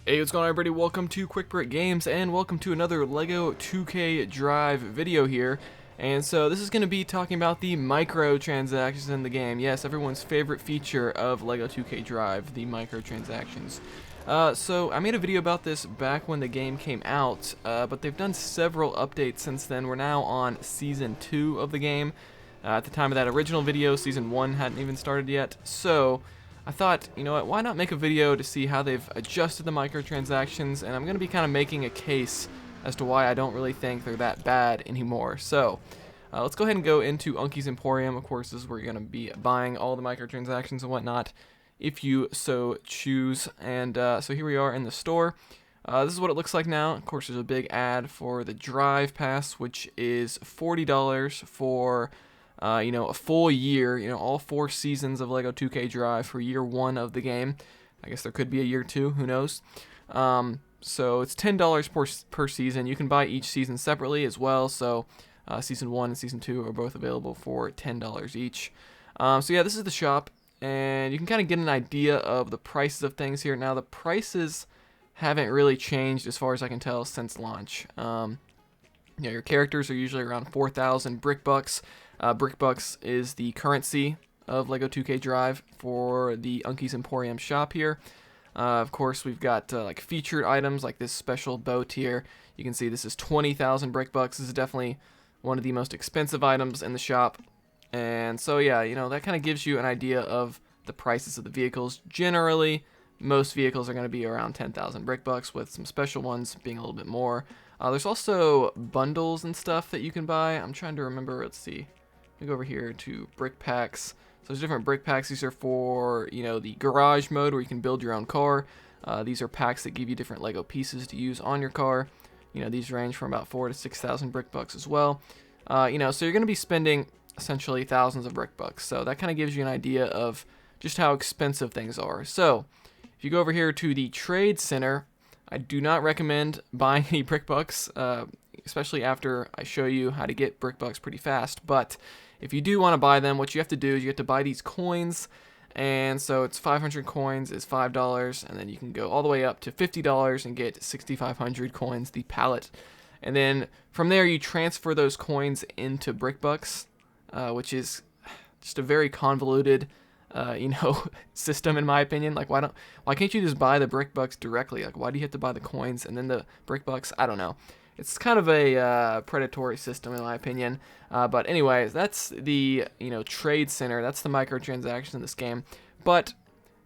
Hey, what's going on, everybody? Welcome to Quick Brick Games, and welcome to another LEGO 2K Drive video here. And so this is going to be talking about the microtransactions in the game. Yes, everyone's favorite feature of LEGO 2K Drive, the microtransactions. So I made a video about this back when the game came out, but they've done several updates since then. We're now on Season 2 of the game. At the time of that original video, Season 1 hadn't even started yet. So I thought, you know what, why not make a video to see how they've adjusted the microtransactions, and I'm going to be kind of making a case as to why I don't really think they're that bad anymore. So, let's go ahead and go into Unky's Emporium. Of course, this is where you're going to be buying all the microtransactions and whatnot, if you so choose. And so here we are in the store. This is what it looks like now. Of course, there's a big ad for the Drive Pass, which is $40 for a full year, all 4 seasons of LEGO 2K Drive for year 1 of the game. I guess there could be a year 2, who knows. So it's $10 per season. You can buy each season separately as well, so Season 1 and Season 2 are both available for $10 each. So yeah, this is the shop, and you can kind of get an idea of the prices of things here. Now, the prices haven't really changed as far as I can tell since launch. Your characters are usually around 4,000 Brickbux. Brickbux is the currency of LEGO 2K Drive for the Unky's Emporium shop here. Of course, we've got like featured items like this special boat here. You can see this is 20,000 Brickbux. This is definitely one of the most expensive items in the shop. And so yeah, that kind of gives you an idea of the prices of the vehicles. Generally, most vehicles are going to be around 10,000 Brickbux, with some special ones being a little bit more. There's also bundles and stuff that you can buy. I'm trying to remember. Let's see. We go over here to brick packs. So there's different brick packs. These are for, the garage mode where you can build your own car. These are packs that give you different Lego pieces to use on your car. These range from about 4,000 to 6,000 Brickbux as well. So you're going to be spending essentially thousands of Brickbux. So that kind of gives you an idea of just how expensive things are. So if you go over here to the Trade Center, I do not recommend buying any Brickbux, especially after I show you how to get Brickbux pretty fast. But if you do want to buy them, what you have to do is you have to buy these coins. And so it's 500 coins is $5, and then you can go all the way up to $50 and get 6,500 coins, the pallet. And then from there you transfer those coins into Brickbux, which is just a very convoluted system in my opinion. Like, why can't you just buy the Brickbux directly? Like, why do you have to buy the coins and then the Brickbux? I don't know. It's kind of a predatory system in my opinion. But anyways, that's the Trade Center. That's the microtransactions in this game. But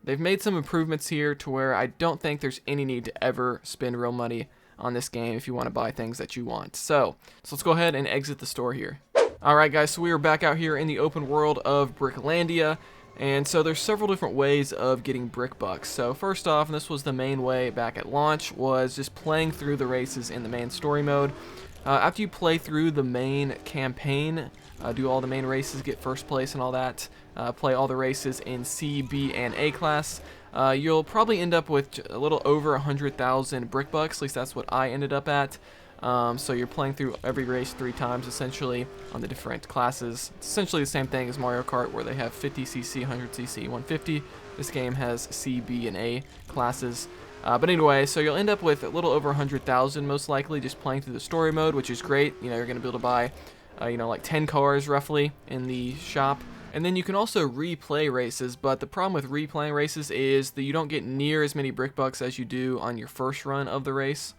they've made some improvements here to where I don't think there's any need to ever spend real money on this game if you want to buy things that you want. So let's go ahead and exit the store here. Alright guys, so we are back out here in the open world of Bricklandia. And so there's several different ways of getting Brickbux. So first off, and this was the main way back at launch, was just playing through the races in the main story mode. After you play through the main campaign, do all the main races, get first place and all that, play all the races in C, B, and A class, you'll probably end up with a little over 100,000 Brickbux. At least that's what I ended up at. So you're playing through every race 3 times essentially on the different classes. It's essentially the same thing as Mario Kart, where they have 50cc, 100cc, 150. This game has C, B, and A classes. But anyway, so you'll end up with a little over 100,000 most likely just playing through the story mode, which is great. You're going to be able to buy, like 10 cars roughly in the shop. And then you can also replay races, but the problem with replaying races is that you don't get near as many Brickbux as you do on your first run of the race.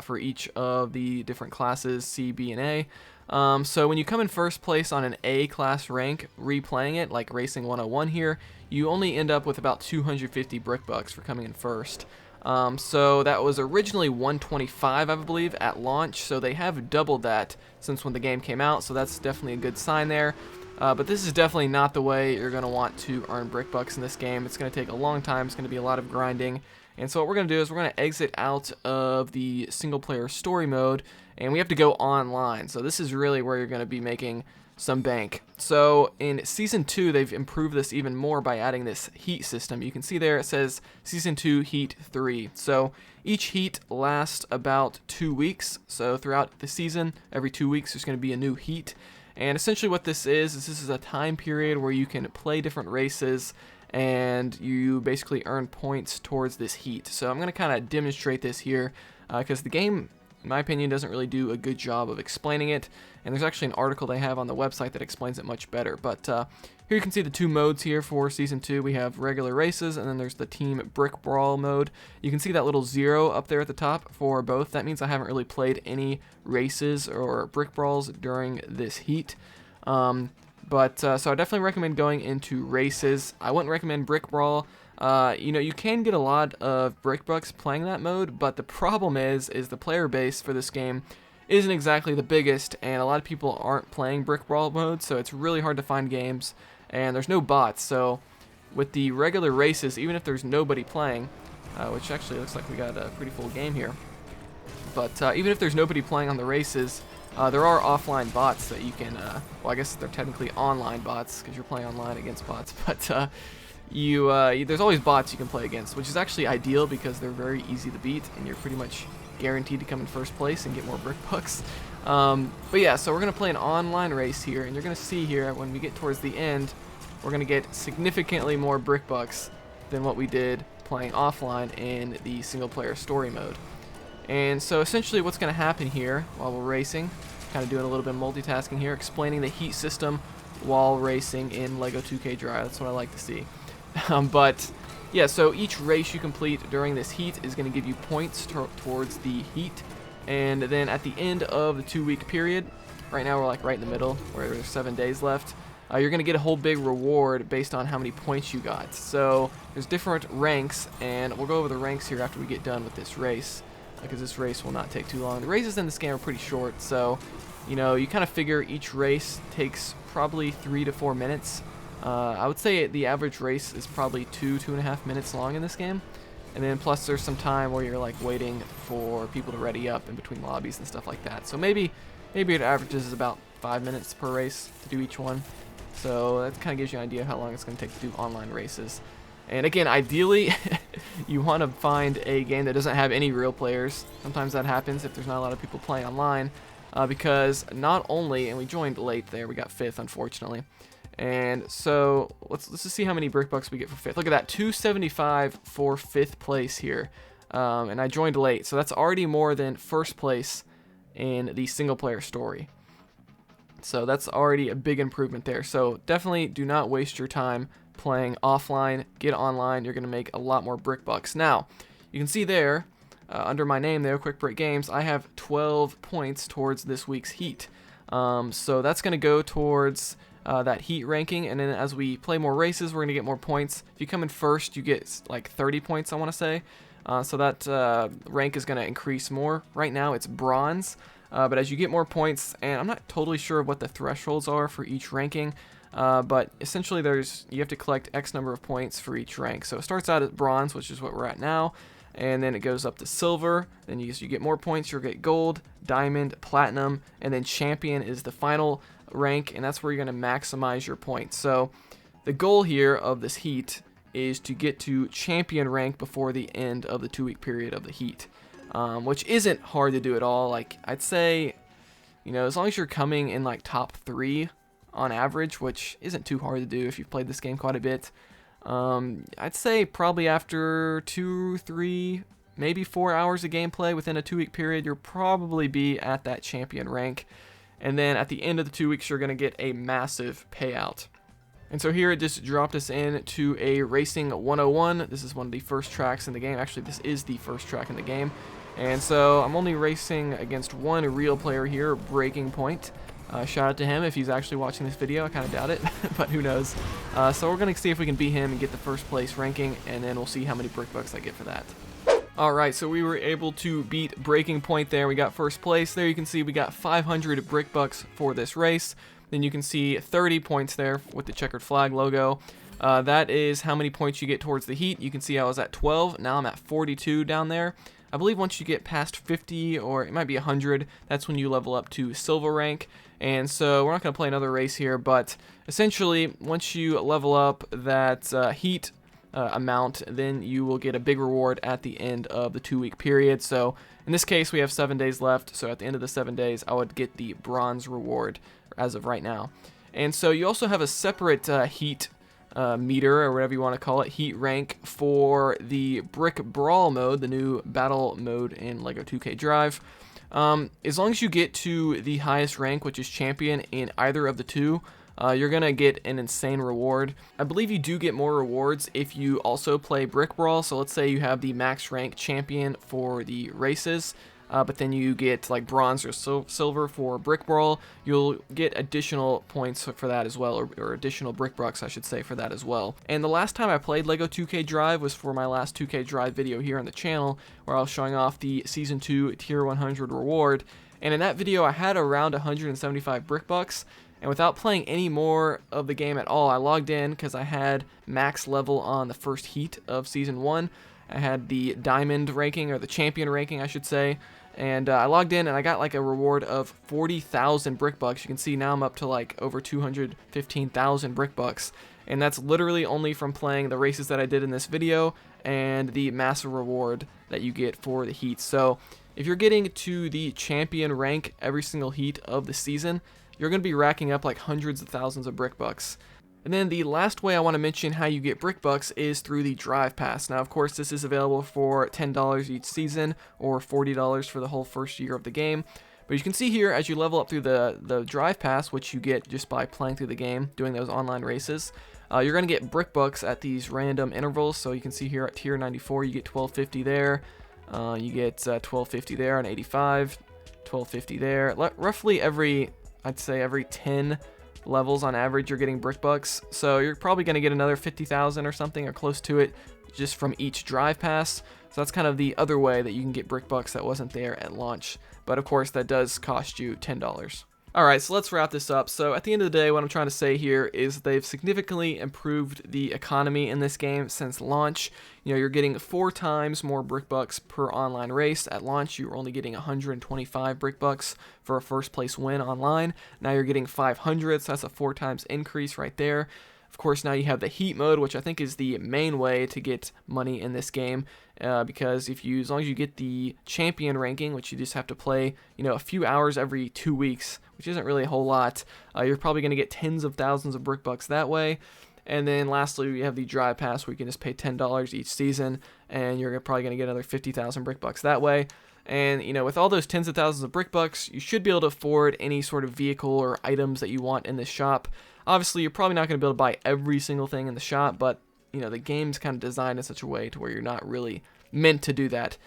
For each of the different classes, C, B, and A. So when you come in first place on an A class rank, replaying it, like Racing 101 here, you only end up with about 250 Brickbux for coming in first. So that was originally 125, I believe, at launch, so they have doubled that since when the game came out, so that's definitely a good sign there. But this is definitely not the way you're going to want to earn Brickbux in this game. It's going to take a long time, it's going to be a lot of grinding. And so what we're going to do is we're going to exit out of the single-player story mode, and we have to go online. So this is really where you're going to be making some bank. So in Season 2, they've improved this even more by adding this heat system. You can see there it says Season 2 Heat 3. So each heat lasts about 2 weeks. So throughout the season, every 2 weeks there's going to be a new heat. And essentially what this is this is a time period where you can play different races and you basically earn points towards this heat. So I'm going to kind of demonstrate this here because the game, in my opinion, doesn't really do a good job of explaining it, and there's actually an article they have on the website that explains it much better. But here you can see the two modes here for Season 2. We have regular races, and then there's the Team Brick Brawl mode. You can see that little 0 up there at the top for both. That means I haven't really played any races or Brick Brawls during this heat. So I definitely recommend going into races. I wouldn't recommend Brick Brawl. You know, you can get a lot of Brickbux playing that mode, but the problem is the player base for this game isn't exactly the biggest, and a lot of people aren't playing Brick Brawl mode, so it's really hard to find games, and there's no bots. So with the regular races, even if there's nobody playing, which actually looks like we got a pretty full game here, but even if there's nobody playing on the races, there are offline bots that you can, well, I guess they're technically online bots because you're playing online against bots, but there's always bots you can play against, which is actually ideal because they're very easy to beat, and you're pretty much guaranteed to come in first place and get more Brickbux. But yeah, so we're going to play an online race here, and you're going to see here when we get towards the end, we're going to get significantly more Brickbux than what we did playing offline in the single-player story mode. And so essentially what's going to happen here while we're racing, kind of doing a little bit of multitasking here, explaining the heat system while racing in LEGO 2K Drive. That's what I like to see. But yeah, so each race you complete during this heat is going to give you points towards the heat, and then at the end of the 2-week period, right now we're like right in the middle where there's 7 days left, you're going to get a whole big reward based on how many points you got. So there's different ranks, and we'll go over the ranks here after we get done with this race, because this race will not take too long. The races in this game are pretty short, so you know, you kind of figure each race takes probably 3 to 4 minutes. I would say the average race is probably 2.5 minutes long in this game, and then plus there's some time where you're like waiting for people to ready up in between lobbies and stuff like that. So maybe it averages about 5 minutes per race to do each one. So that kind of gives you an idea of how long it's going to take to do online races. And again, ideally, you want to find a game that doesn't have any real players. Sometimes that happens if there's not a lot of people playing online, because not only, and we joined late there, we got 5th unfortunately. And so let's just see how many Brickbux we get for 5th. Look at that, 275 for 5th place here. And I joined late, so that's already more than 1st place in the single player story. So that's already a big improvement there. So definitely do not waste your time playing offline. Get online, you're going to make a lot more Brickbux. Now, you can see there, under my name there, Quick Brick Games, I have 12 points towards this week's heat. So that's going to go towards that heat ranking, and then as we play more races, we're going to get more points. If you come in first, you get like 30 points, I want to say. So that rank is going to increase more. Right now it's bronze, but as you get more points, and I'm not totally sure what the thresholds are for each ranking, but essentially you have to collect X number of points for each rank. So it starts out at bronze, which is what we're at now, and then it goes up to silver. Then you get more points, you'll get gold, diamond, platinum, and then champion is the final rank, and that's where you're going to maximize your points. So the goal here of this heat is to get to champion rank before the end of the 2-week period of the heat, which isn't hard to do at all. Like, I'd say, you know, as long as you're coming in like top 3 on average, which isn't too hard to do if you've played this game quite a bit, I'd say probably after 2, 3, maybe 4 hours of gameplay within a 2-week period, you'll probably be at that champion rank. And then at the end of the 2 weeks, you're going to get a massive payout. And so here it just dropped us in to a Racing 101. This is one of the first tracks in the game. Actually, this is the first track in the game. And so I'm only racing against one real player here, Breaking Point. Shout out to him if he's actually watching this video. I kind of doubt it, but who knows. So we're going to see if we can beat him and get the first place ranking, and then we'll see how many Brickbux I get for that. Alright, so we were able to beat Breaking Point there. We got first place. There you can see we got 500 Brickbux for this race. Then you can see 30 points there with the checkered flag logo. That is how many points you get towards the heat. You can see I was at 12. Now I'm at 42 down there. I believe once you get past 50, or it might be 100, that's when you level up to silver rank. And so we're not going to play another race here, but essentially once you level up that heat amount, then you will get a big reward at the end of the 2-week period. So in this case, we have 7 days left. So at the end of the 7 days, I would get the bronze reward as of right now. And so you also have a separate heat meter, or whatever you want to call it, heat rank for the Brick Brawl mode, the new battle mode in LEGO 2K Drive. As long as you get to the highest rank, which is champion, in either of the two, you're gonna get an insane reward. I believe you do get more rewards if you also play Brick Brawl. So let's say you have the max rank champion for the races, but then you get like bronze or silver for Brick Brawl. You'll get additional points for that as well, or additional Brickbux, I should say, for that as well. And the last time I played LEGO 2K Drive was for my last 2K Drive video here on the channel, where I was showing off the Season 2 Tier 100 reward. And in that video, I had around 175 Brickbux. And without playing any more of the game at all, I logged in because I had max level on the first heat of Season 1. I had the diamond ranking, or the champion ranking, I should say. And I logged in and I got like a reward of 40,000 Brickbux. You can see now I'm up to like over 215,000 Brickbux. And that's literally only from playing the races that I did in this video and the massive reward that you get for the heats. So if you're getting to the champion rank every single heat of the season, you're going to be racking up like hundreds of thousands of Brickbux. And then the last way I want to mention how you get Brickbux is through the Drive Pass. Now, of course, this is available for $10 each season, or $40 for the whole first year of the game. But you can see here, as you level up through the Drive Pass, which you get just by playing through the game, doing those online races, you're going to get Brickbux at these random intervals. So you can see here at Tier 94, you get 1250 there, you get 1250 there on 85, 1250 there. Roughly every, I'd say every 10 levels on average, you're getting Brickbux. So you're probably going to get another 50,000 or something, or close to it, just from each Drive Pass. So that's kind of the other way that you can get Brickbux that wasn't there at launch. But of course, that does cost you $10. Alright, so let's wrap this up. So at the end of the day, what I'm trying to say here is they've significantly improved the economy in this game since launch. You know, you're getting 4 times more Brickbux per online race. At launch, you were only getting 125 Brickbux for a first place win online. Now you're getting 500, so that's a 4 times increase right there. Of course, now you have the heat mode, which I think is the main way to get money in this game, because as long as you get the champion ranking, which you just have to play, a few hours every 2 weeks, which isn't really a whole lot, you're probably going to get tens of thousands of Brickbux that way. And then lastly, we have the Drive Pass, where you can just pay $10 each season, and you're probably going to get another 50,000 Brickbux that way. And, with all those tens of thousands of Brickbux, you should be able to afford any sort of vehicle or items that you want in this shop. Obviously, you're probably not going to be able to buy every single thing in the shop, but, the game's kind of designed in such a way to where you're not really meant to do that.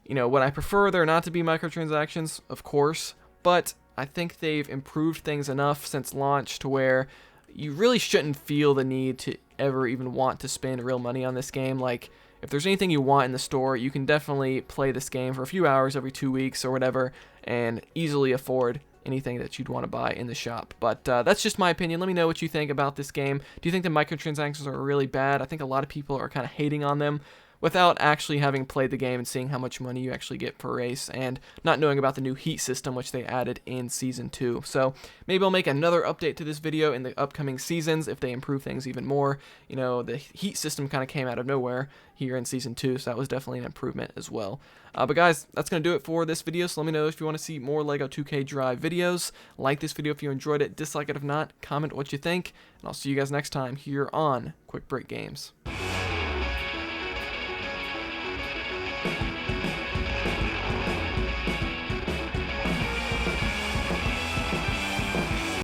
Would I prefer there not to be microtransactions? Of course, but I think they've improved things enough since launch to where you really shouldn't feel the need to ever even want to spend real money on this game. Like, if there's anything you want in the store, you can definitely play this game for a few hours every 2 weeks or whatever and easily afford anything that you'd want to buy in the shop. But that's just my opinion. Let me know what you think about this game. Do you think the microtransactions are really bad? I think a lot of people are kind of hating on them without actually having played the game and seeing how much money you actually get per race, and not knowing about the new heat system, which they added in Season 2. So maybe I'll make another update to this video in the upcoming seasons if they improve things even more. The heat system kind of came out of nowhere here in Season 2, so that was definitely an improvement as well. But guys, that's going to do it for this video, so let me know if you want to see more LEGO 2K Drive videos. Like this video if you enjoyed it, dislike it if not, comment what you think, and I'll see you guys next time here on Quick Break Games.